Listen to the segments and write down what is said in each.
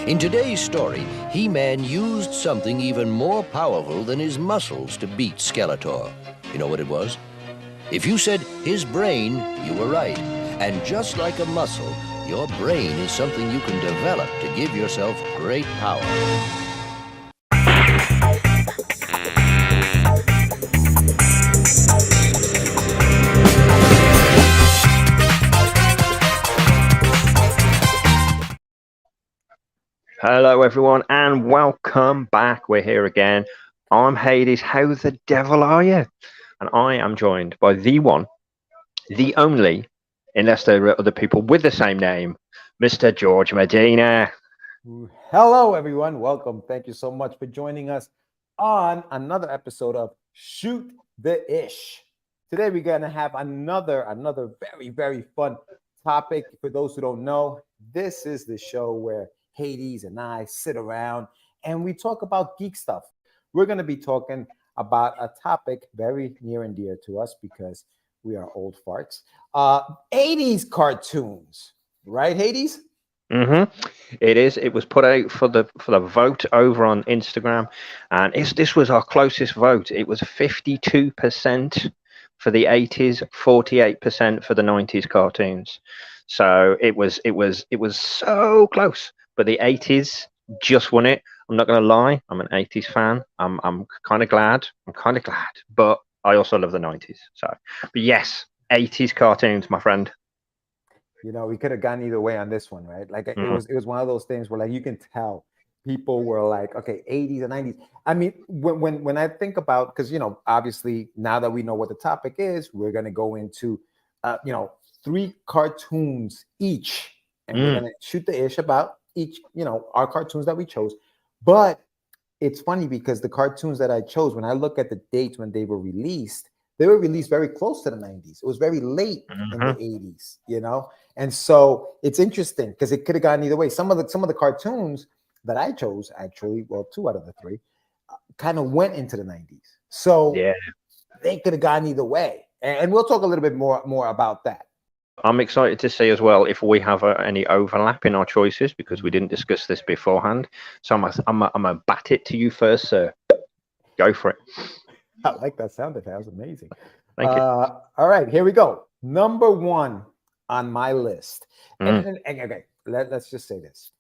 In today's story, He-Man used something even more powerful than his muscles to beat Skeletor. You know what it was? If you said his brain, you were right. And just like a muscle, your brain is something you can develop to give yourself great power. Hello, everyone, and welcome back. We're here again. I'm Hades. How the devil are you? And I am joined by the one, the only, unless there are other people with the same name, Mr. George Medina. Hello, everyone. Welcome. Thank you so much for joining us on another episode of Shoot the Ish. Today, we're going to have another very, very fun topic. For those who don't know, this is the show where Hades and I sit around and we talk about geek stuff. We're going to be talking about a topic very near and dear to us because we are old farts. 80s cartoons, right, Hades? It is. It was put out for the vote over on Instagram, and this was our closest vote. It was 52% for the 80s, 48% for the 90s cartoons. So it was so close. But the 80s just won it. I'm not going to lie. I'm an 80s fan. I'm kind of glad. But I also love the 90s. So, but yes, 80s cartoons, my friend. You know, we could have gone either way on this one, right? Like it was one of those things where like you can tell people were like, okay, 80s and 90s. I mean, when I think about, because you know, obviously now that we know what the topic is, we're gonna go into 3 cartoons each, and we're gonna shoot the ish about each, our cartoons that we chose. But it's funny because the cartoons that I chose, when I look at the dates when they were released very close to the 90s. It was very late in the 80s, and so it's interesting because it could have gone either way. Some of the cartoons that I chose, actually, well, 2 out of the 3 kind of went into the 90s, so yeah, they could have gone either way, and we'll talk a little bit more about that. I'm excited to see as well if we have any overlap in our choices because we didn't discuss this beforehand. So I'm gonna bat it to you first, sir. Go for it. I like that sound effect. That was amazing. Thank you. All right, here we go. Number 1 on my list. And okay, let's just say this.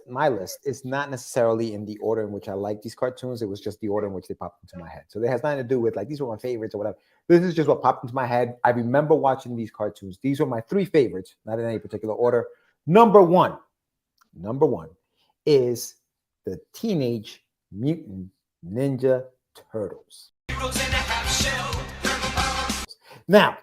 My list is not necessarily in the order in which I like these cartoons. It was just the order in which they popped into my head. So it has nothing to do with like these were my favorites or whatever. This is just what popped into my head. I remember watching these cartoons. These were my 3 favorites, not in any particular order. Number one is the Teenage Mutant Ninja Turtles. Now,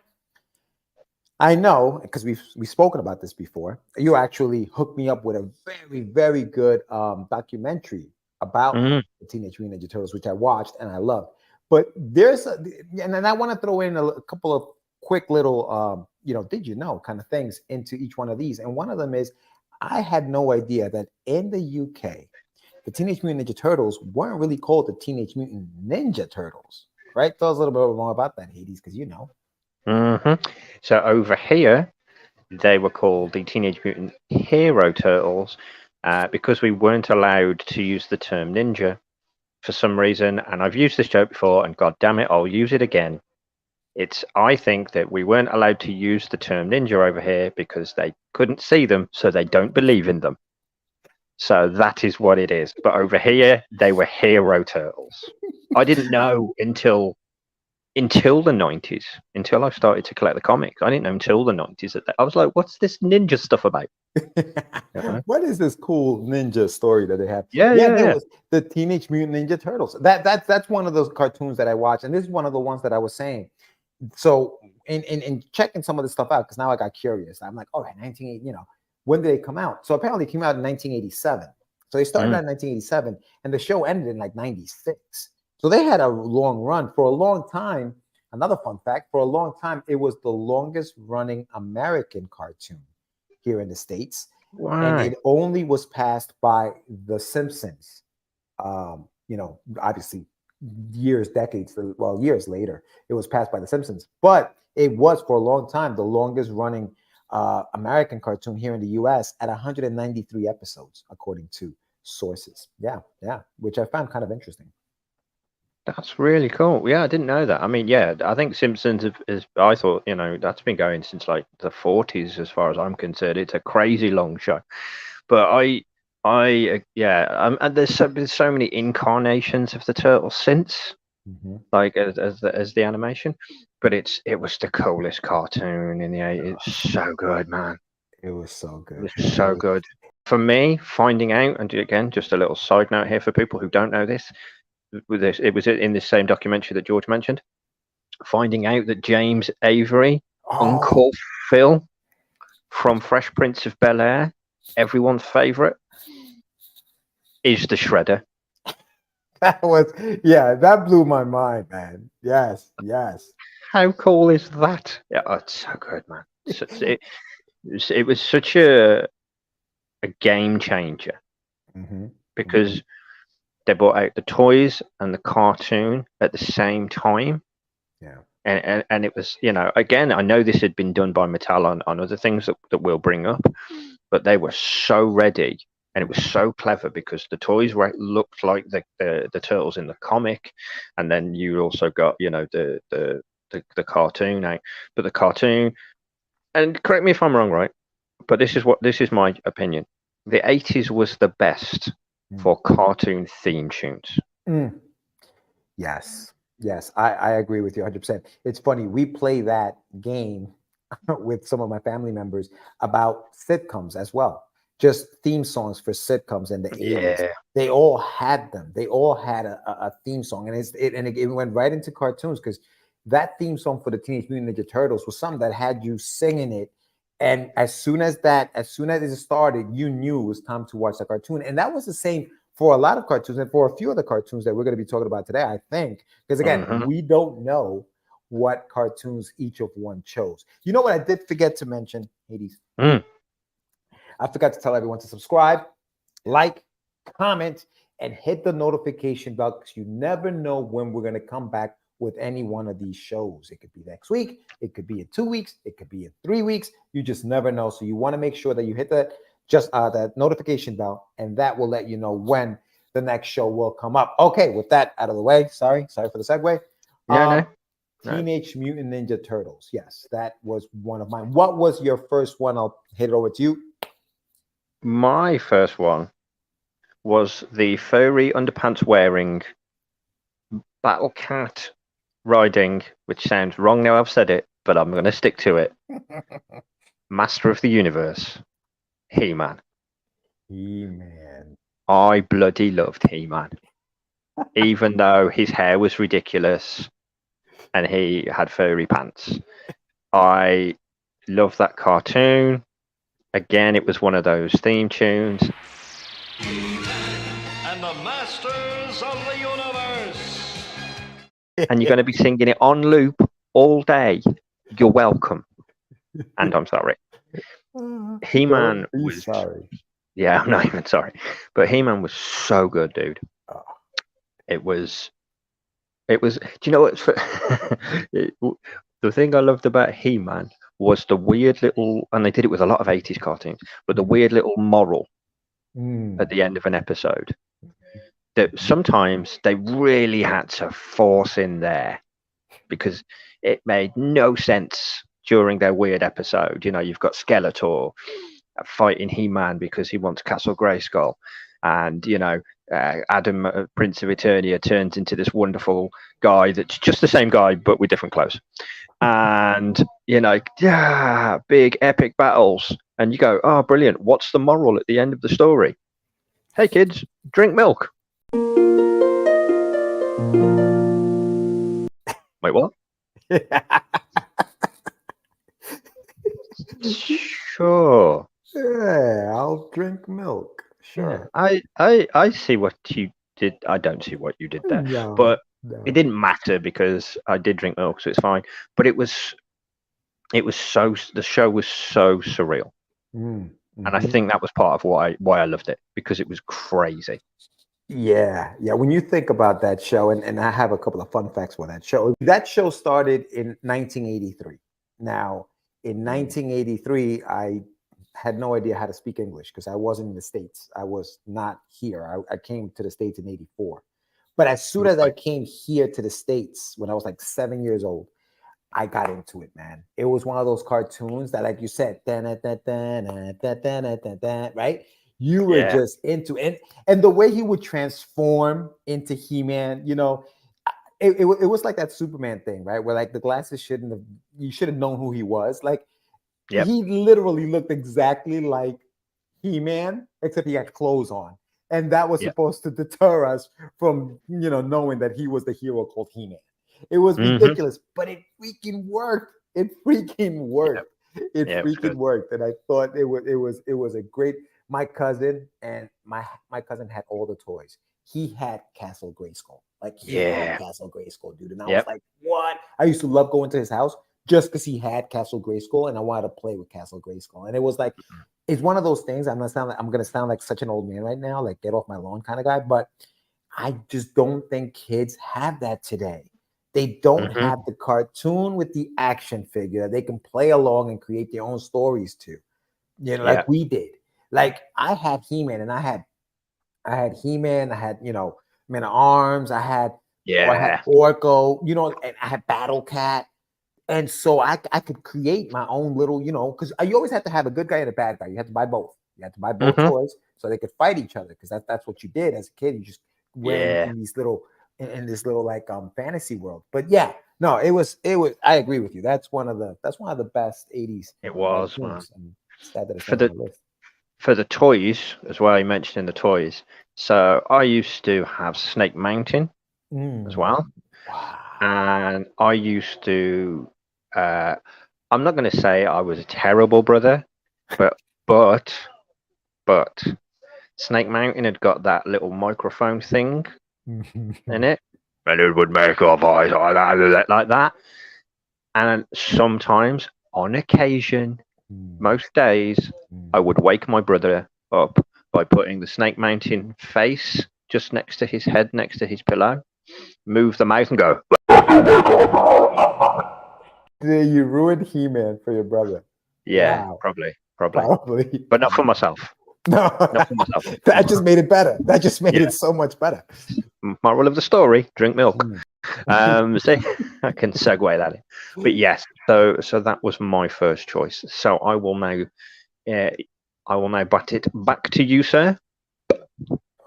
I know because we've spoken about this before. You actually hooked me up with a very, very good documentary about the Teenage Mutant Ninja Turtles, which I watched and I loved. But and I want to throw in a couple of quick little, did you know kind of things into each one of these. And one of them is I had no idea that in the UK, the Teenage Mutant Ninja Turtles weren't really called the Teenage Mutant Ninja Turtles, right? Tell us a little bit more about that, Hades, because you know. So over here, they were called the Teenage Mutant Hero Turtles because we weren't allowed to use the term ninja for some reason. And I've used this joke before, and God damn it, I'll use it again. I think that we weren't allowed to use the term ninja over here because they couldn't see them, so they don't believe in them. So that is what it is. But over here, they were Hero Turtles. I didn't know until the 90s, until I started to collect the comics. I didn't know until the 90s that I was like, what's this ninja stuff about? What is this cool ninja story that they have? Yeah. Was the Teenage Mutant Ninja Turtles. That's one of those cartoons that I watched, and this is one of the ones that I was saying. So in checking some of this stuff out, because now I got curious. I'm like, all right, 1980, when did they come out? So apparently it came out in 1987. So they started out in 1987, and the show ended in like 96. So they had a long run. For a long time, another fun fact, for a long time, it was the longest running American cartoon here in the States. Wow. And it only was passed by The Simpsons. Obviously years later, it was passed by The Simpsons. But it was for a long time the longest running American cartoon here in the US at 193 episodes, according to sources. Yeah, which I found kind of interesting. That's really cool. Yeah, I didn't know that. I mean, yeah, I think Simpsons is. I thought, that's been going since like the 40s, as far as I'm concerned. It's a crazy long show, but yeah, and there's so many incarnations of the turtles since, like as the animation, but it was the coolest cartoon in the 80s. It's so good, man. It was so good. It was so good. For me, finding out, and again, just a little side note here for people who don't know this. With this, it was in this same documentary that George mentioned. Finding out that James Avery, Uncle Phil from Fresh Prince of Bel-Air, everyone's favorite, is the Shredder. That blew my mind, man. Yes. How cool is that? Yeah, it's so good, man. It was such a game changer because they brought out the toys and the cartoon at the same time. Yeah. And it was, again, I know this had been done by Mattel on other things that we'll bring up, but they were so ready, and it was so clever because the toys looked like the turtles in the comic, and then you also got, the cartoon out. But the cartoon, and correct me if I'm wrong, right? But this is my opinion. The 80s was the best for cartoon theme tunes. Yes, I agree with you 100%. It's funny, we play that game with some of my family members about sitcoms as well. Just theme songs for sitcoms in the 80s. Yeah. They all had them. They all had a theme song, and it went right into cartoons because that theme song for the Teenage Mutant Ninja Turtles was something that had you singing it. And as soon as it started, you knew it was time to watch the cartoon. And that was the same for a lot of cartoons and for a few of the cartoons that we're going to be talking about today, I think. Because again, we don't know what cartoons each of one chose. You know what I did forget to mention, 80's? I forgot to tell everyone to subscribe, like, comment, and hit the notification bell because you never know when we're going to come back with any one of these shows. It could be next week, it could be in 2 weeks, it could be in 3 weeks. You just never know. So you want to make sure that you hit that notification bell, and that will let you know when the next show will come up. Okay, with that out of the way, sorry for the segue. No. Teenage Mutant Ninja Turtles. Yes, that was one of mine. What was your first one? I'll hit it over to you. My first one was the furry underpants wearing Battle Cat riding, which sounds wrong now I've said it, but I'm going to stick to it. Master of the Universe, He-Man. He-Man. I bloody loved He-Man. Even though his hair was ridiculous and he had furry pants. I love that cartoon. Again, it was one of those theme tunes. And the Masters of the Universe. And you're going to be singing it on loop all day. You're welcome. And I'm sorry. He-Man was sorry. Yeah, I'm not even sorry. But He-Man was so good, dude. It was. Do you know what? The thing I loved about He-Man was the weird little, and they did it with a lot of 80s cartoons, but the weird little moral at the end of an episode that sometimes they really had to force in there because it made no sense during their weird episode. You've got Skeletor fighting He-Man because he wants Castle Grayskull, and Adam, Prince of Eternia, turns into this wonderful guy that's just the same guy but with different clothes, and big epic battles, and you go, oh brilliant, what's the moral at the end of the story? Hey kids, drink milk. Wait, what? Sure. Yeah, I'll drink milk. Sure. Yeah, I see what you did. I don't see what you did there. No. It didn't matter because I did drink milk, so it's fine. But the show was so surreal. And I think that was part of why I loved it, because it was crazy. Yeah. When you think about that show, and I have a couple of fun facts for that show. That show started in 1983. Now, In 1983, I had no idea how to speak English because I wasn't in the States. I was not here. I came to the States in 84. But as soon as I came here to the States, when I was like 7 years old, I got into it, man. It was one of those cartoons that, like you said, right? You were just into it. And the way he would transform into He-Man, you know, it was like that Superman thing, right? Where like the glasses you should have known who he was. Like he literally looked exactly like He-Man, except he had clothes on. And that was supposed to deter us from, you know, knowing that he was the hero called He-Man. It was ridiculous, but it freaking worked. It freaking worked. It freaking worked. And I thought it was a great. My cousin had all the toys. He had Castle Grayskull. Like he had Castle Grayskull, dude. And I was like, what? I used to love going to his house just because he had Castle Grayskull, and I wanted to play with Castle Grayskull. And it was like, it's one of those things. I'm gonna sound like such an old man right now, like get off my lawn kind of guy. But I just don't think kids have that today. They don't have the cartoon with the action figure that they can play along and create their own stories to, you know, like we did. Like I had He-Man, and I had He-Man, I had, you know, Man of Arms, I had Orko, you know, and I had Battle Cat. And so I could create my own little, you know, because you always have to have a good guy and a bad guy. You have to buy both. You have to buy both toys so they could fight each other, because that's what you did as a kid. You just went in these little in this little like fantasy world. But yeah, no, it was. I agree with you. That's one of the best 80s. It was, man. For the toys as well, you mentioned in the toys. So I used to have Snake Mountain as well. Wow. And I used to I'm not going to say I was a terrible brother, but Snake Mountain had got that little microphone thing in it, and it would make a voice like that. And sometimes, on occasion, most days, I would wake my brother up by putting the Snake Mountain face just next to his head, next to his pillow, move the mouth and go. You ruined He-Man for your brother. Yeah, wow. Probably. But not for myself. No, not for myself. That just made it better. That just made it so much better. Moral of the story: drink milk. See, I can segue that in. But yes, so that was my first choice. So I will now bat it back to you, sir.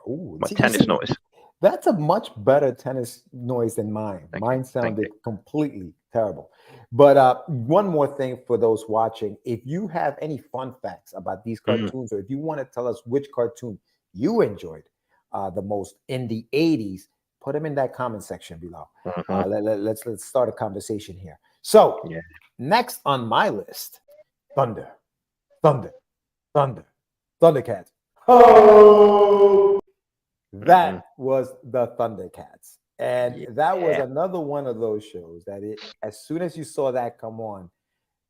Ooh, my tennis noise. That's a much better tennis noise than mine. Mine sounded completely terrible. But one more thing for those watching, if you have any fun facts about these cartoons, or if you want to tell us which cartoon you enjoyed the most in the 80s, put them in that comment section below. Let's start a conversation here. So next on my list, Thundercats. Oh! That was the Thundercats. And that was another one of those shows that as soon as you saw that come on,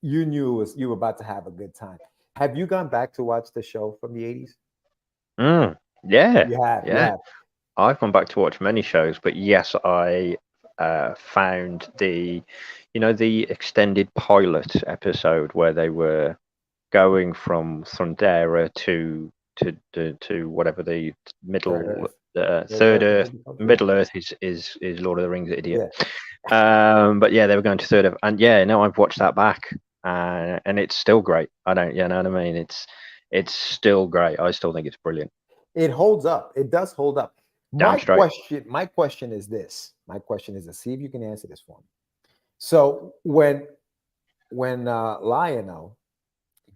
you knew you were about to have a good time. Have you gone back to watch the show from the 80s? Yeah. You have. I've gone back to watch many shows, but yes, I found the extended pilot episode where they were going from Thundera to whatever the middle Third Earth. Middle Earth is Lord of the Rings, idiot. But yeah, they were going to Third Earth, and I've watched that back, and it's still great. You know what I mean? It's still great. I still think it's brilliant. It holds up. It does hold up. My question is this. See if you can answer this for me. So when Lionel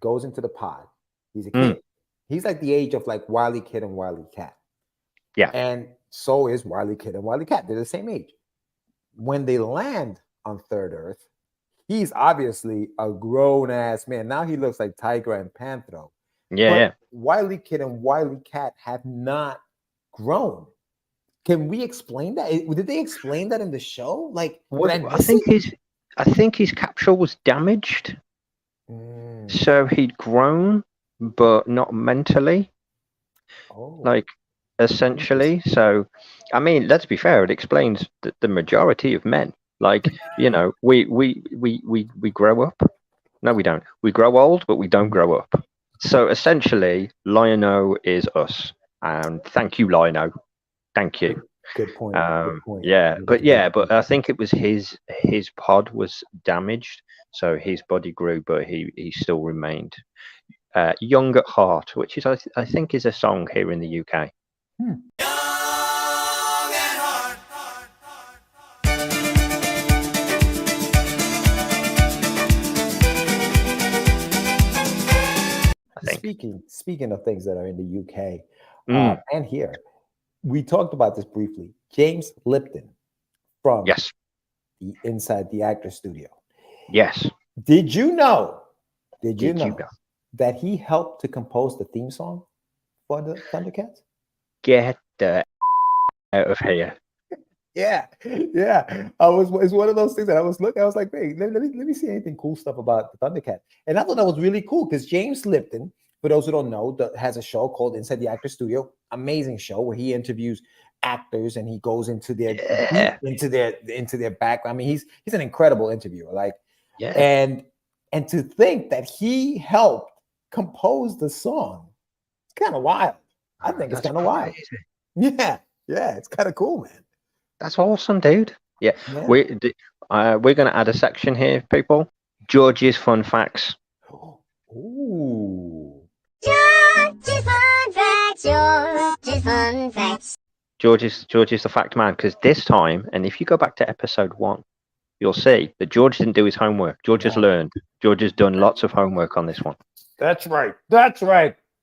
goes into the pod, he's a kid. He's like the age of like Wile E. Kid and Wile E. Cat. Yeah. And so is Wile E. Kid and Wile E. Cat. They're the same age. When they land on Third Earth, he's obviously a grown-ass man. Now he looks like Tiger and Panthro. Yeah. Wile E. Kid and Wile E. Cat have not grown. Can we explain that? Did they explain that in the show? Like, I think his capsule was damaged. So he'd grown, but not mentally. Like, essentially. So, I mean, let's be fair. It explains the majority of men. Like, we grow up. No, we don't. We grow old, but we don't grow up. So essentially, Lion-O is us. And thank you, Lion-O. Thank you. Good point. Good point. But I think it was his pod was damaged, so his body grew, but he still remained young at heart, which is I think is a song here in the UK. Speaking of things that are in the UK and here, we talked about this briefly. James Lipton from the Inside the Actor Studio. Yes. Did you know that he helped to compose the theme song for the Thundercats? Get the out of here. Yeah. It's one of those things that I was looking. I was like, hey, let me see anything cool stuff about the Thundercats. And I thought that was really cool because James Lipton, for those who don't know, has a show called Inside the Actor Studio. Amazing show where he interviews actors and he goes into their background. I mean, he's an incredible interviewer. And to think that he helped compose the song, it's kind of wild. I think it's kind of wild. Yeah, it's kind of cool, man. That's awesome, dude. Yeah. We're going to add a section here, people. George's fun facts. Ooh. George's fun facts. George is the fact man, because this time, and if you go back to episode 1, you'll see that George didn't do his homework. George has learned. George has done lots of homework on this one. That's right.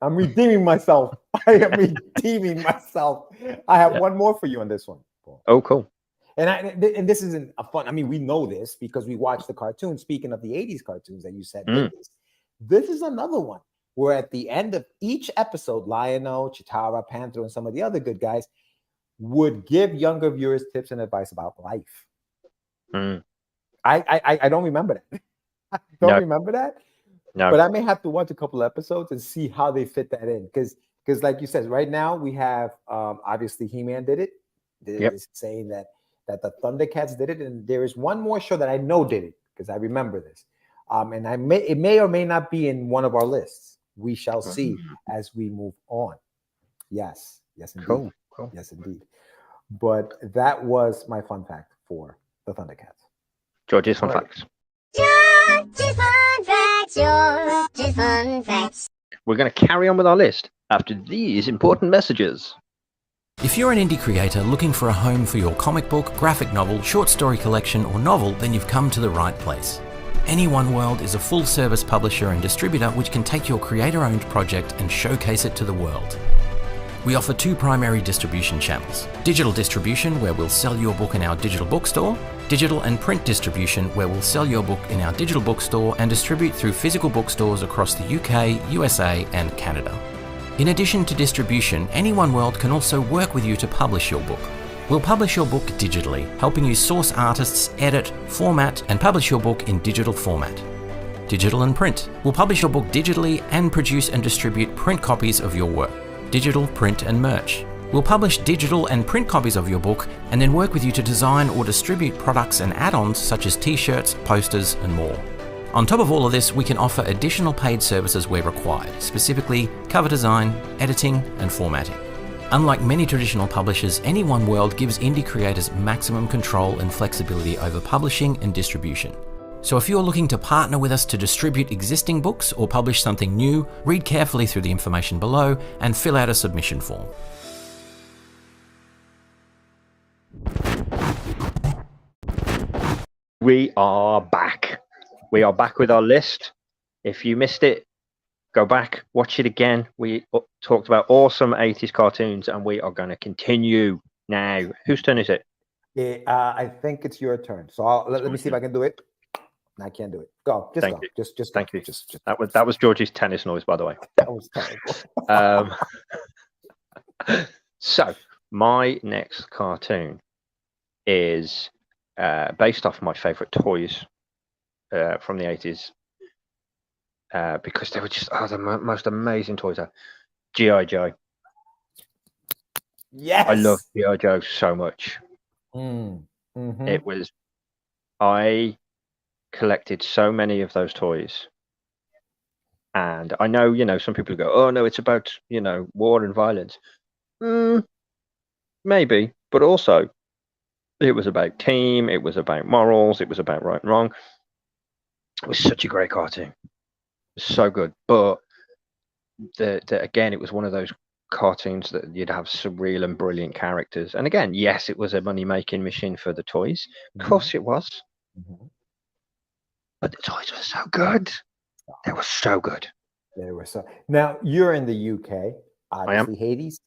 I'm redeeming myself. I am redeeming myself. I have one more for you on this one, Paul. Oh, cool. And this isn't a fun. I mean, we know this because we watched the cartoon. Speaking of the 80s cartoons that you said, this is another one where at the end of each episode, Lion-O, Chitara, Panther, and some of the other good guys would give younger viewers tips and advice about life. I don't remember that. Remember that. No. But I may have to watch a couple episodes and see how they fit that in. Because like you said, right now we have obviously He-Man did it. It's saying that the Thundercats did it, and there is one more show that I know did it because I remember this. And it may or may not be in one of our lists. We shall see as we move on. Yes, indeed. Cool. Yes, indeed. But that was my fun fact for the Thundercats. George's fun facts. George's fun facts. We're going to carry on with our list after these important messages. If you're an indie creator looking for a home for your comic book, graphic novel, short story collection, or novel, then you've come to the right place. Any One World is a full-service publisher and distributor which can take your creator-owned project and showcase it to the world. We offer 2 primary distribution channels: digital distribution, where we'll sell your book in our digital bookstore; digital and print distribution, where we'll sell your book in our digital bookstore and distribute through physical bookstores across the UK, USA, and Canada. In addition to distribution, Any One World can also work with you to publish your book. We'll publish your book digitally, helping you source artists, edit, format, and publish your book in digital format. Digital and print. We'll publish your book digitally and produce and distribute print copies of your work. Digital, print, and merch. We'll publish digital and print copies of your book and then work with you to design or distribute products and add-ons such as t-shirts, posters, and more. On top of all of this, we can offer additional paid services where required, specifically cover design, editing, and formatting. Unlike many traditional publishers, Any One World gives indie creators maximum control and flexibility over publishing and distribution. So if you're looking to partner with us to distribute existing books or publish something new, read carefully through the information below and fill out a submission form. We are back. We are back with our list. If you missed it, go back, watch it again. We talked about awesome 80s cartoons, and we are going to continue now. Whose turn is it? I think it's your turn. So let me see if I can do it. I can't do it. Go. Just Thank go. you. Just Thank you. Just That was George's tennis noise, by the way. that was terrible. So my next cartoon is based off my favorite toys from the 80s. Because they were just the most amazing toys. G.I. Joe. Yes, I love G.I. Joe so much. Mm-hmm. I collected so many of those toys And I know, some people go, oh, no, it's about, war and violence. Maybe, but also it was about team, it was about morals, it was about right and wrong. It was such a great cartoon. It was so good. But again, it was one of those cartoons that you'd have some real and brilliant characters. And again, yes, it was a money-making machine for the toys. Of course it was. But the toys were so good. They were so good. They were so. Now you're in the UK, obviously, Hades.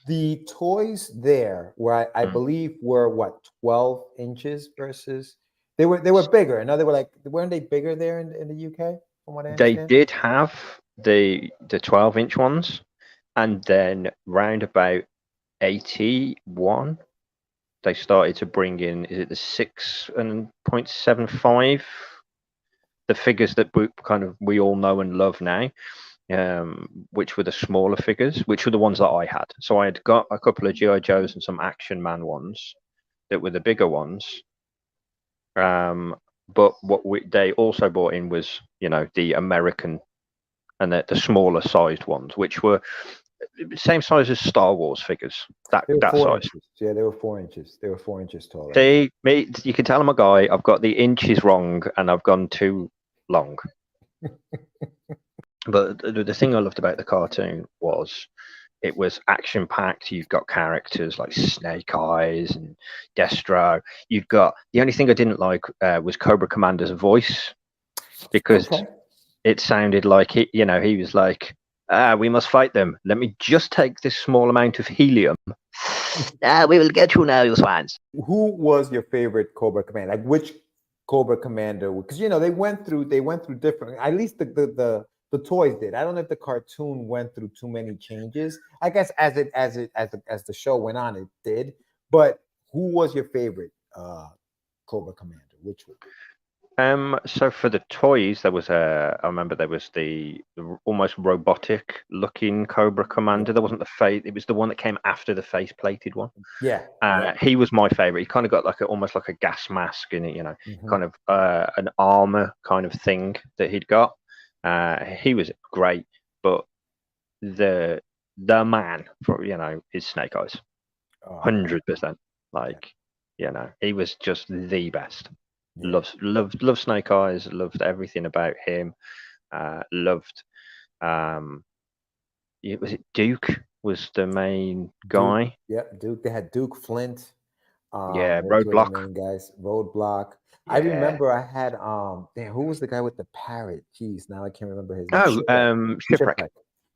The toys there, where I believe were what 12 inches versus they were bigger. I know they were like, weren't they bigger there in the UK? From what I They understand, did have the 12-inch ones, and then round about 81, they started to bring in, is it the 6.75, the figures that we all know and love now, which were the smaller figures, which were the ones that I had. So I had got a couple of G.I. Joes and some Action Man ones that were the bigger ones. But what they also brought in was, the American and the smaller sized ones, which were same size as Star Wars figures. That size. Inches. Yeah, they were 4 inches. They were 4 inches tall. See, you can tell I'm a guy. I've got the inches wrong, and I've gone too long. But the thing I loved about the cartoon was it was action packed. You've got characters like Snake Eyes and Destro. You've got the only thing I didn't like was Cobra Commander's voice, because it sounded like he was like, we must fight them. Let me just take this small amount of helium. We will get you now, you swans. Who was your favorite Cobra Commander? Like which Cobra Commander? Because they went through different. At least the toys did. I don't know if the cartoon went through too many changes. I guess as the show went on, it did. But who was your favorite Cobra Commander? Which one? So for the toys, there was I remember there was the almost robotic looking Cobra Commander. There wasn't the face; it was the one that came after the face plated one. Yeah. He was my favorite. He kind of got like almost like a gas mask in it, kind of an armor kind of thing that he'd got. He was great, but the man for is Snake Eyes, 100%. Like he was just the best. Yeah. Loved Snake Eyes. Loved everything about him. Loved. Was it Duke was the main guy? Yep, Duke. They had Duke Flint. Roadblock. Main guys, Roadblock. Yeah. I remember I had who was the guy with the parrot? Jeez, now I can't remember his name. Shipwreck.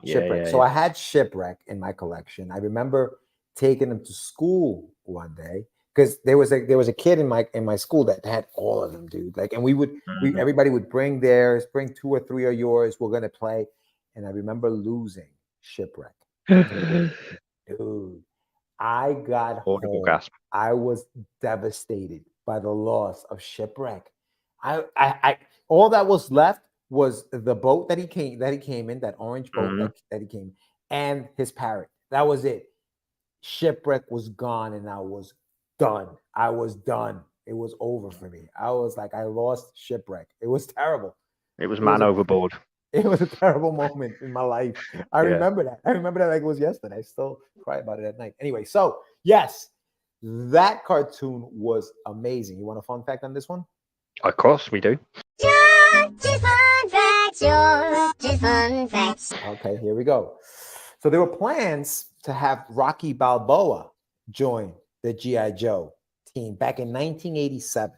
Shipwreck. So I had Shipwreck in my collection. I remember taking him to school one day, because there was a kid in my school that had all of them, dude. Like, and everybody would bring theirs, bring 2 or 3 of yours. We're gonna play, and I remember losing Shipwreck. Dude, I got home. Gasp. I was devastated by the loss of Shipwreck. I all that was left was the boat that he came in, that orange boat that he came, and his parrot. That was it. Shipwreck was gone, and I was done. I was done. It was over for me. I was like, I lost Shipwreck. It was terrible. It was overboard. It was a terrible moment in my life. I remember that. I remember that like it was yesterday. I still cry about it at night. Anyway, so yes, that cartoon was amazing. You want a fun fact on this one? Of course we do. George's fun facts. George's fun facts. Okay, here we go. So there were plans to have Rocky Balboa join the G.I. Joe team back in 1987.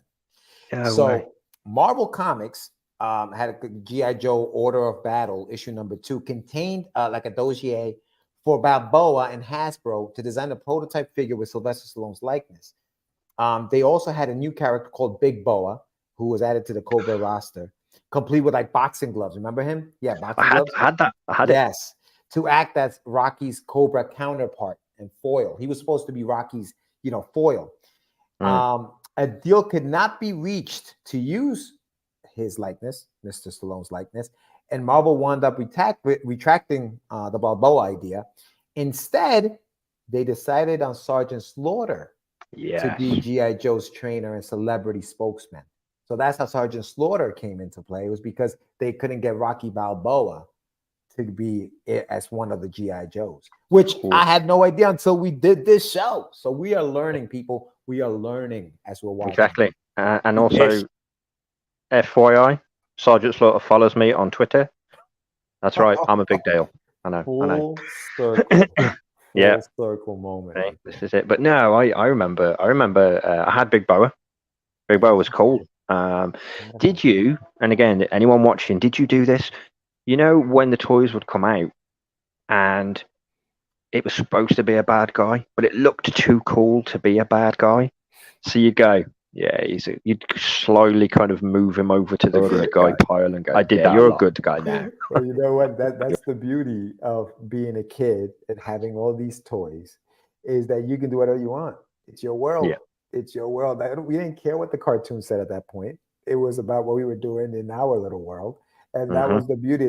Marvel Comics had a G.I. Joe Order of Battle issue number 2, contained like a dossier for Balboa and Hasbro to design a prototype figure with Sylvester Stallone's likeness. They also had a new character called Big Boa, who was added to the Cobra roster, complete with like boxing gloves. Remember him? Yeah, boxing gloves. I had it. Yes, to act as Rocky's Cobra counterpart and foil. He was supposed to be Rocky's, foil. A deal could not be reached to use his likeness, Mr. Stallone's likeness, and Marvel wound up retracting the Balboa idea. Instead, they decided on Sergeant Slaughter to be G.I. Joe's trainer and celebrity spokesman. So that's how Sergeant Slaughter came into play. It was because they couldn't get Rocky Balboa to be as one of the GI Joes, which I had no idea until we did this show. So we are learning, people. We are learning as we're watching. Exactly. And also, FYI, Sergeant Slaughter follows me on Twitter. That's right. I'm a big deal. I know. Full circle. Yeah. Full circle moment. Right, this is it. But no, I remember. I had Big Boa. Big Boa was cool. Did you? And again, anyone watching, did you do this? You know, when the toys would come out, and it was supposed to be a bad guy, but it looked too cool to be a bad guy. So you go, yeah, you'd slowly kind of move him over to the good guy pile and go, I did that. You're a good guy now. Well, you know what? That's the beauty of being a kid and having all these toys, is that you can do whatever you want. It's your world. Yeah. It's your world. We didn't care what the cartoon said at that point. It was about what we were doing in our little world. And that was the beauty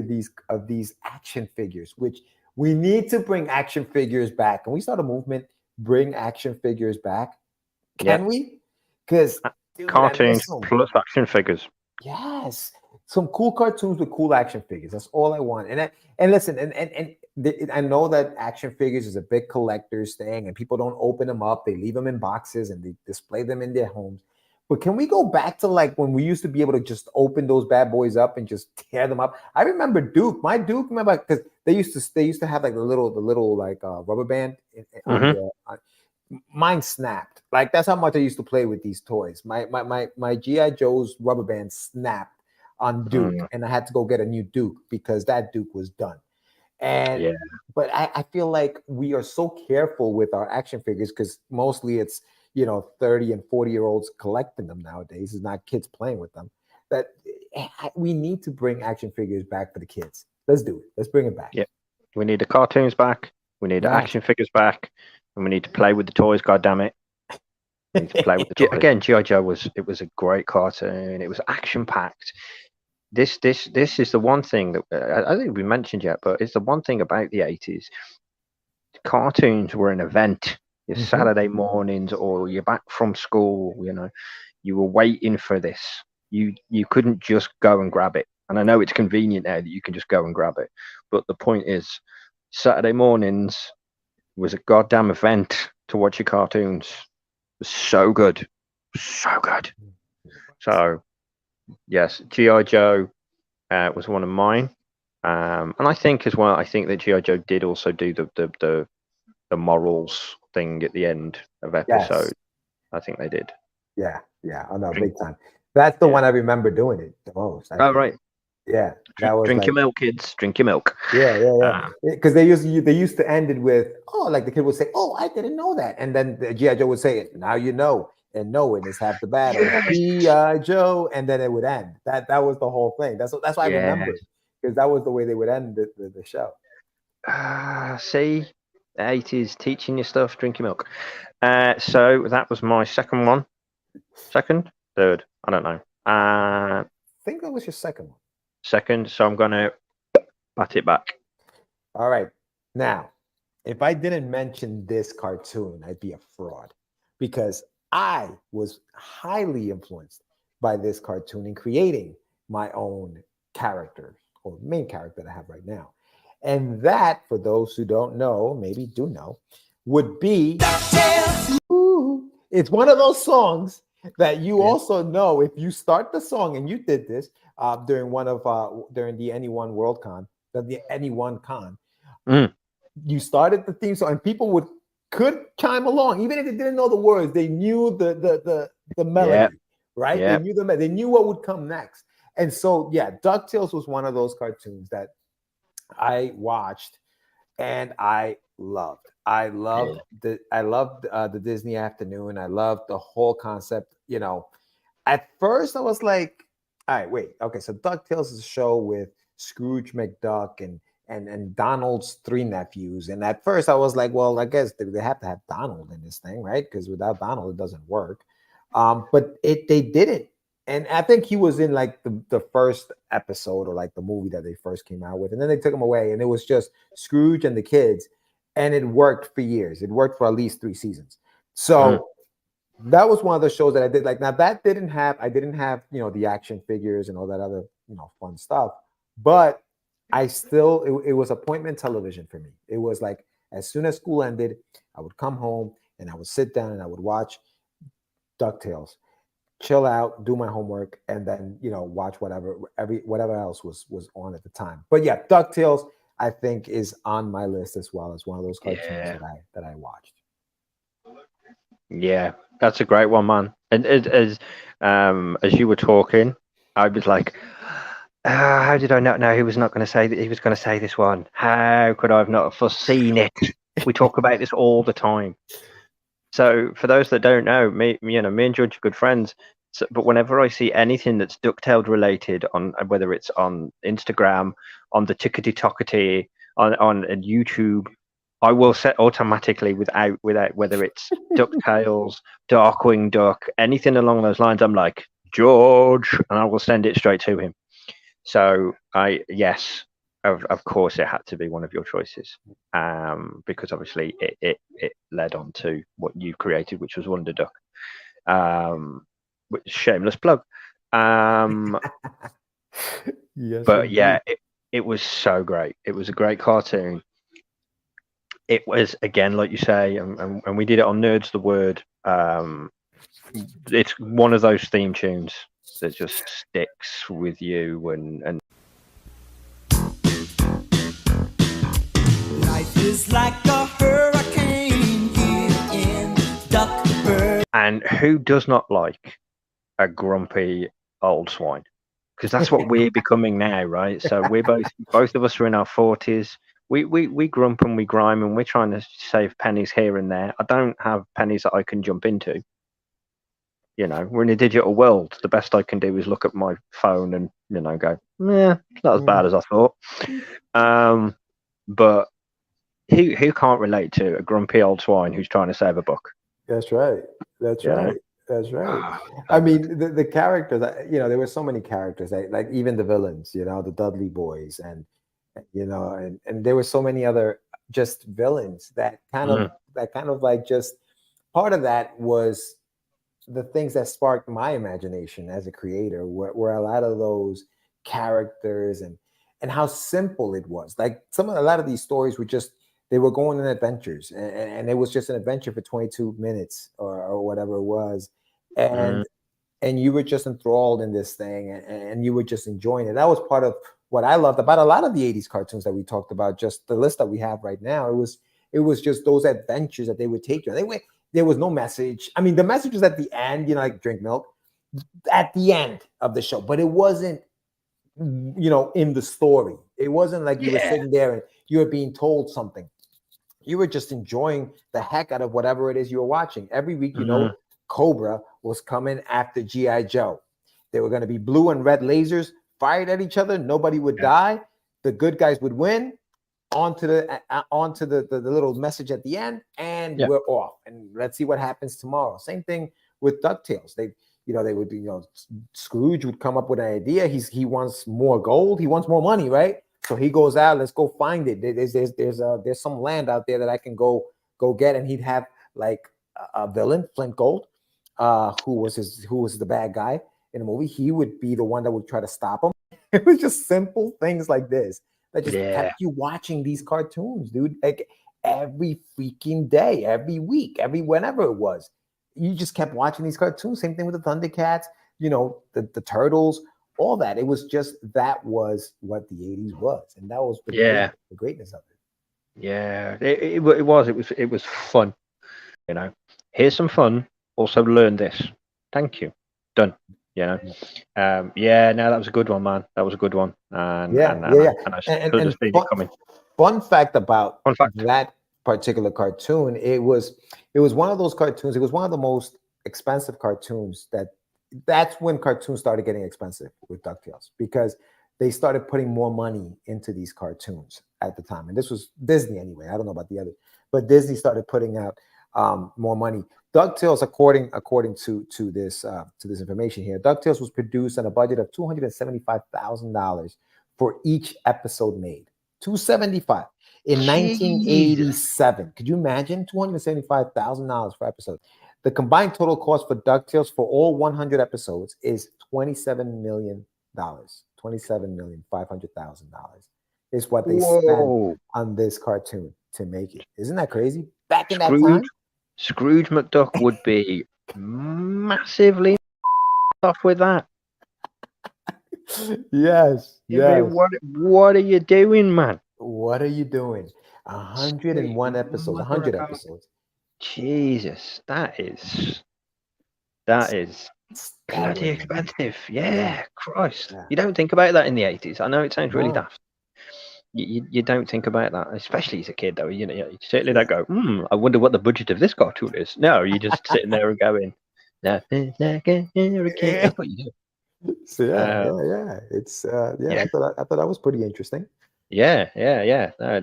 of these action figures, which we need to bring action figures back. Can we start a movement? Bring action figures back. Can we? Because cartoons plus action figures. Yes, some cool cartoons with cool action figures. That's all I want. And listen, I know that action figures is a big collector's thing, and people don't open them up. They leave them in boxes and they display them in their homes. But can we go back to like when we used to be able to just open those bad boys up and just tear them up? I remember Duke. My Duke, remember, because they used to have like the little like rubber band. Mine snapped. Like that's how much I used to play with these toys. My GI Joe's rubber band snapped on Duke, and I had to go get a new Duke because that Duke was done. And but I feel like we are so careful with our action figures because mostly it's 30 and 40-year-olds collecting them nowadays. It's not kids playing with them. That we need to bring action figures back for the kids. Let's do it. Let's bring it back. Yeah, we need the cartoons back. We need the action figures back, and we need to play with the toys. God damn it! We need to play with the toys. Again, GI Joe was a great cartoon. It was action packed. This is the one thing that I don't think we mentioned yet, but it's the one thing about the 80s. Cartoons were an event. Your Saturday mornings, or you're back from school, you were waiting for this. You couldn't just go and grab it. And I know it's convenient now that you can just go and grab it. But the point is, Saturday mornings was a goddamn event to watch your cartoons. It was so good. So good. So, yes, G.I. Joe was one of mine. And I think as well, that G.I. Joe did also do the morals thing at the end of episode. Yes. I think they did. Yeah. I know, big time. That's the one I remember doing it the most. Right. Yeah. Drink your milk, kids. Drink your milk. Yeah. Because they used to end it with, like the kid would say, I didn't know that. And then the G.I. Joe would say, now you know. And knowing is half the battle. G.I. Joe. And then it would end. That was the whole thing. That's why I remember it. Because that was the way they would end the show. See? 80s teaching you stuff, drinking milk. So that was my second one. Second? Third? I don't know. I think that was your second one. Second, so I'm going to bat it back. All right. Now, if I didn't mention this cartoon, I'd be a fraud because I was highly influenced by this cartoon in creating my own character or main character that I have right now. And that, for those who don't know, maybe do know, would be it's one of those songs that you also know if you start the song, and you did this during the Anyone World Con, the Anyone Con. You started the theme song, and people could chime along, even if they didn't know the words. They knew the melody, right? They knew they knew what would come next. And so, DuckTales was one of those cartoons that I watched and I loved. I loved the Disney afternoon. I loved the whole concept. At first I was like, all right, wait, okay. So DuckTales is a show with Scrooge McDuck and Donald's three nephews. And at first I was like, well, I guess they have to have Donald in this thing, right? Because without Donald, it doesn't work. But they didn't. And I think he was in like the first episode or like the movie that they first came out with. And then they took him away and it was just Scrooge and the kids. And it worked for years. It worked for at least 3 seasons. So That was one of the shows that I did. Like now, that didn't have I didn't have the action figures and all that other fun stuff, but I still it was appointment television for me. It was like as soon as school ended, I would come home and I would sit down and I would watch DuckTales, chill out, do my homework, and then watch whatever else was on at the time. But yeah, DuckTales I think is on my list as well as one of those cartoons Yeah. that I watched. Yeah, that's a great one, man. And as you were talking, I was like, how did I not know he was not going to say that he was going to say this one? How could I have not foreseen it? We talk about this all the time. So for those that don't know, me and George are good friends. So, but whenever I see anything that's DuckTales related, on whether it's on Instagram, on the Tickety Tockety, on YouTube, I will set automatically without whether it's DuckTales, Darkwing Duck, anything along those lines. I'm like, George, and I will send it straight to him. So yes, of course it had to be one of your choices, because obviously it led on to what you created, which was Wonder Duck. Which shameless plug. Yes, But yeah, indeed. it was so great. It was a great cartoon. It was, again, like you say, and we did it on Nerds the Word. It's one of those theme tunes that just sticks with you, and Life is like a hurricane here in Duckburg. and who does not like a grumpy old swine? Because that's what we're becoming now, right? So we're both of us are in our 40s. We grump and we grime, and we're trying to save pennies here and there. I don't have pennies that I can jump into. We're in a digital world. The best I can do is look at my phone and go, it's not as bad as I thought. But who can't relate to a grumpy old swine who's trying to save a buck? That's right. That's Yeah. right. That's right. I mean, the characters, there were so many characters, like even the villains, the Dudley Boys, and there were so many other just villains that kind of like just part of that was the things that sparked my imagination as a creator were a lot of those characters and how simple it was. Like a lot of these stories were just, they were going on adventures, and it was just an adventure for 22 minutes or whatever it was. And you were just enthralled in this thing, and you were just enjoying it. That was part of what I loved about a lot of the 80s cartoons that we talked about, just the list that we have right now. It was just those adventures that they would take you. There was no message. I mean, the message was at the end, like drink milk at the end of the show, but it wasn't, in the story. It wasn't like you were sitting there and you were being told something. You were just enjoying the heck out of whatever it is you were watching. Every week, Cobra was coming after G.I. Joe. There were going to be blue and red lasers fired at each other. Nobody would die. The good guys would win. Onto the little message at the end, and we're off. And let's see what happens tomorrow. Same thing with DuckTales. They would, Scrooge would come up with an idea. He wants more gold. He wants more money, right? So he goes out. Let's go find it. There's some land out there that I can go get. And he'd have like a villain, Flint Gold, who was the bad guy in the movie. He would be the one that would try to stop him. It was just simple things like this that just kept you watching these cartoons, dude. Like every freaking day, every week, whenever it was, you just kept watching these cartoons. Same thing with the Thundercats, the Turtles, all that. It was just, that was what the 80s was, and that was the greatness of it. Yeah, it was fun. Here's some fun. Also learn this. Thank you. Done. No, that was a good one, man. That was a good one. And I should have seen it coming. Fun fact about that particular cartoon, it was one of those cartoons. It was one of the most expensive cartoons. That's when cartoons started getting expensive with DuckTales, because they started putting more money into these cartoons at the time. And this was Disney anyway. I don't know about the others, but Disney started putting out more money. DuckTales, according to this information here, DuckTales was produced on a budget of $275,000 for each episode made. $275 in 1987. Could you imagine $275,000 for episode? The combined total cost for DuckTales for all 100 episodes is $27 million. $27,500,000 is what they spent Whoa. on this cartoon to make it. Isn't that crazy? Back in that Scrooge, time? Scrooge McDuck would be massively off with that. Yes. I mean, what are you doing, man? What are you doing? 101 episodes, 100 episodes. Jesus, that is bloody expensive. Yeah, Christ. Yeah. You don't think about that in the 80s. I know it sounds really No. daft. You don't think about that, especially as a kid, though. You certainly don't go, I wonder what the budget of this cartoon is. No, you're just sitting there and going, nothing like a hurricane. That's what you do. So yeah. It's Yeah. I thought that was pretty interesting. Yeah. No,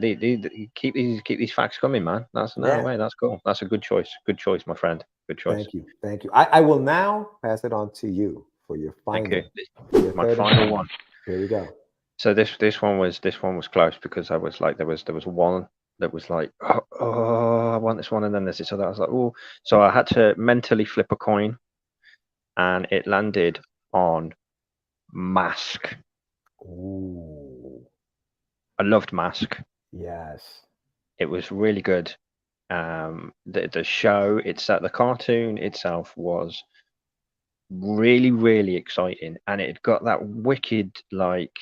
keep these facts coming, man. That's no way. That's cool. That's a good choice. Good choice, my friend. Good choice. Thank you. I will now pass it on to you for your final. Thank you. My final one. Here we go. So this one was close because I was like there was one that was like oh I want this one, and then there's this other. I was like, oh, so I had to mentally flip a coin, and it landed on Mask. Ooh. I loved Mask. Yes. It was really good. The show itself, the cartoon itself, was really, really exciting, and it got that wicked like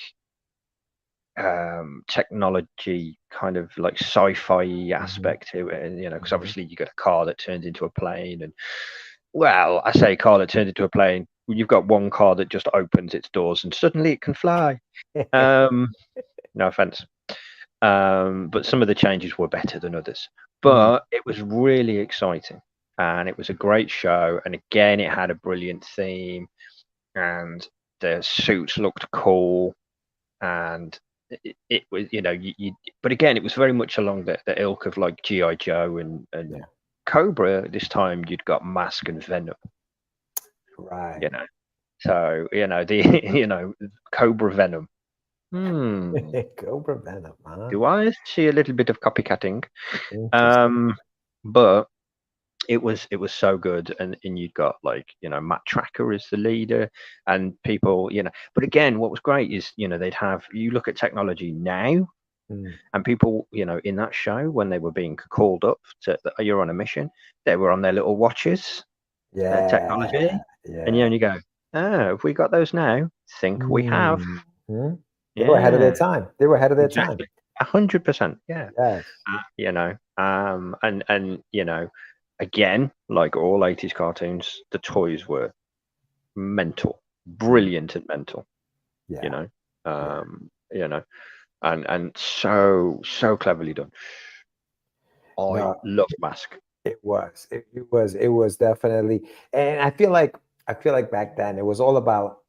technology kind of like sci-fi aspect to it, and because obviously you got a car that turns into a plane, and well, I say car that turns into a plane, you've got one car that just opens its doors and suddenly it can fly. No offense, but some of the changes were better than others, but it was really exciting, and it was a great show, and again it had a brilliant theme, and the suits looked cool, and it was but again it was very much along the ilk of like G.I. Joe and Cobra. This time you'd got Mask and Venom, right? So the Cobra Venom. Cobra Venom, huh? Do I see a little bit of copycatting? But it was so good, and you'd got like Matt Tracker as the leader, and people but again what was great is they'd have, you look at technology now, and people in that show when they were being called up to you're on a mission, they were on their little watches, technology, and you go, have we got those now? Think we have. They were ahead of their time. 100%. Yeah. Yes. And again, like all 80s cartoons, the toys were mental, brilliant and mental. And so cleverly done. I love Mask. It was definitely, and I feel like back then it was all about,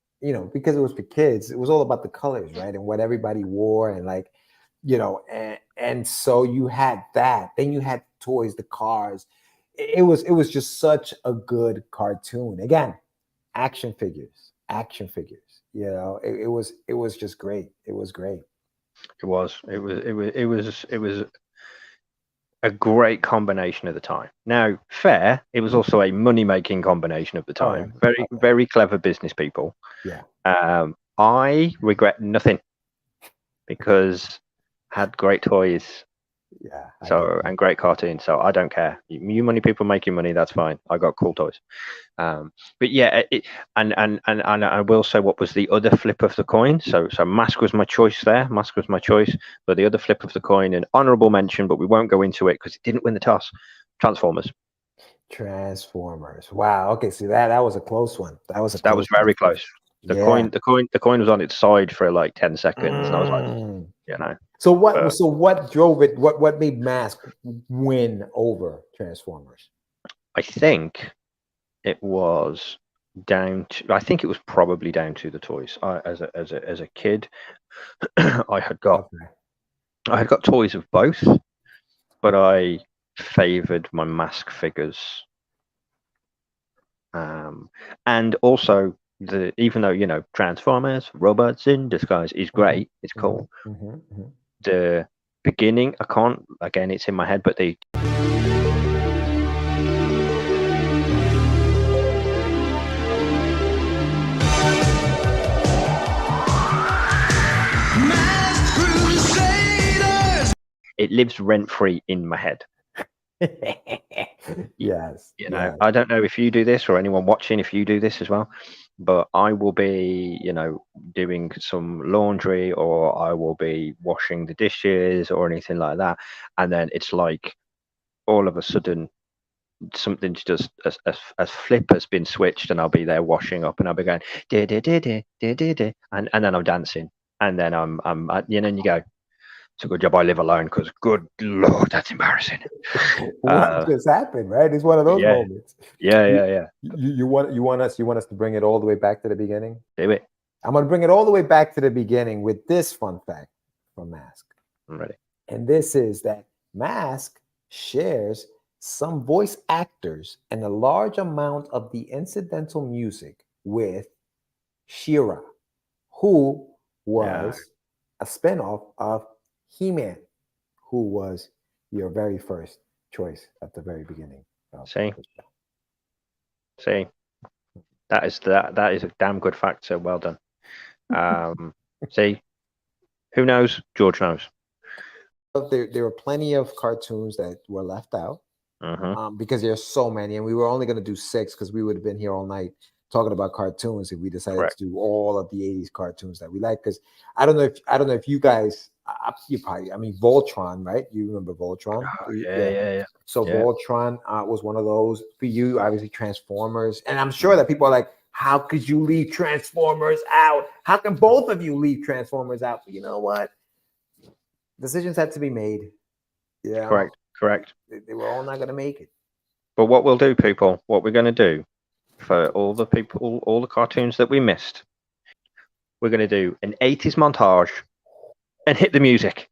because it was for kids, it was all about the colors, right? And what everybody wore, and like, and so you had that. Then you had toys, the cars. It was just such a good cartoon. Again, action figures. It was just great. It was great. It was a great combination of the time. Now, fair, it was also a money-making combination of the time. Very clever business people. Yeah. I regret nothing because I had great toys. Yeah. And great cartoons. So I don't care. You money people making money, that's fine. I got cool toys. But yeah, and I will say what was the other flip of the coin. So Mask was my choice there. Mask was my choice. But the other flip of the coin, an honourable mention, but we won't go into it because it didn't win the toss. Transformers. Wow. Okay. See that was a close one. That was very close. The coin was on its side for like 10 seconds, and I was like, So what drove it? What made Mask win over Transformers? I think it was probably down to the toys. As a kid, I had got toys of both, but I favored my Mask figures, and also. Even though Transformers, robots in disguise is great, it's cool. The beginning, I can't. Again, it's in my head, but lives rent free in my head. Yes. You know, yes. I don't know if you do this or anyone watching, if you do this as well, but I will be, doing some laundry, or I will be washing the dishes or anything like that. And then it's like all of a sudden something's just a flip has been switched, and I'll be there washing up, and I'll be going da da da da da da da, and then I'm dancing, and then I'm and you go, it's a good job I live alone, because good lord, that's embarrassing. What just happened, right? It's one of those yeah. moments. Yeah. You want us to bring it all the way back to the beginning? Do it. I'm gonna bring it all the way back to the beginning with this fun fact from Mask. I'm ready. And this is that Mask shares some voice actors and a large amount of the incidental music with She-Ra, who was a spinoff of He-Man, who was your very first choice at the very beginning. See, that is a damn good fact. So well done. See, who knows? George knows. There were plenty of cartoons that were left out. Because there's so many, and we were only going to do 6 because we would have been here all night talking about cartoons if we decided to do all of the 80s cartoons that we like. Because I don't know if you guys, you probably, I mean, Voltron, right? You remember Voltron? Oh, yeah. So Voltron was one of those for you. Obviously, Transformers, and I'm sure that people are like, "How could you leave Transformers out? How can both of you leave Transformers out?" But you know what? Decisions had to be made. Yeah, Correct. They were all not going to make it. But what we'll do, people, what we're going to do for all the cartoons that we missed, we're going to do an 80s montage and hit the music.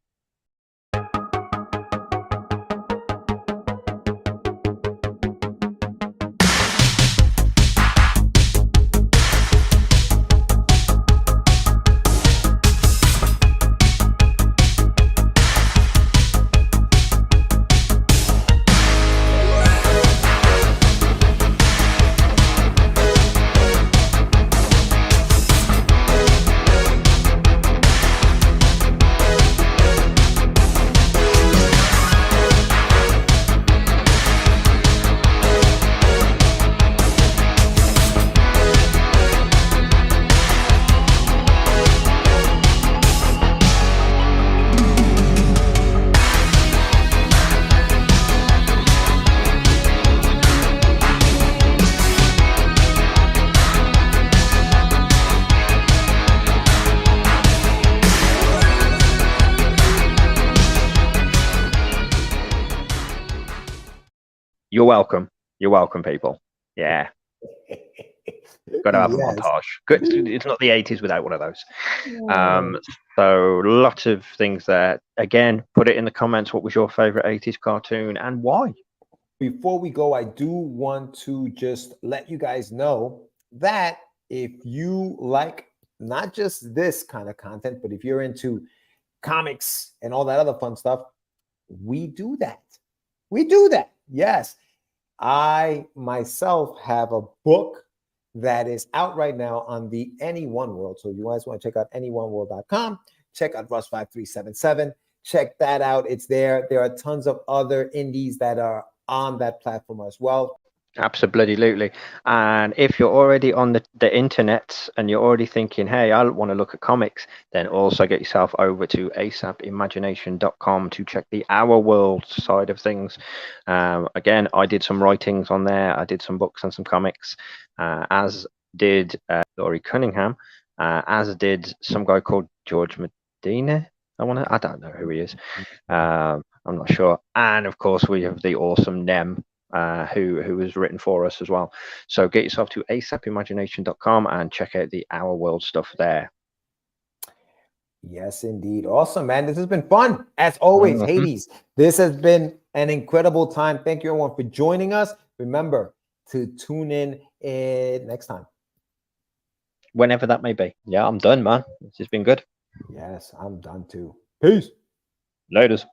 You're welcome. You're welcome, people. Yeah. Got to have a montage. Good. It's not the 80s without one of those. So lots of things there. Again, put it in the comments. What was your favorite 80s cartoon and why? Before we go, I do want to just let you guys know that if you like not just this kind of content, but if you're into comics and all that other fun stuff, we do that. We do that. Yes. I myself have a book that is out right now on the Anyone World. So if you guys want to check out anyoneworld.com, check out Russ5377. Check that out. It's there. There are tons of other indies that are on that platform as well. Absolutely. And if you're already on the internet and you're already thinking, hey, I want to look at comics, then also get yourself over to asapimagination.com to check the Our World side of things. Again, I did some writings on there. I did some books and some comics, as did Laurie Cunningham, as did some guy called George Medina. I don't know who he is. I'm not sure. And of course, we have the awesome Nem, who has written for us as well. So get yourself to asapimagination.com and check out the Our World stuff there. Yes, indeed. Awesome, man. This has been fun. As always, Hades, this has been an incredible time. Thank you, everyone, for joining us. Remember to tune in next time. Whenever that may be. Yeah, I'm done, man. This has been good. Yes, I'm done too. Peace. Laters.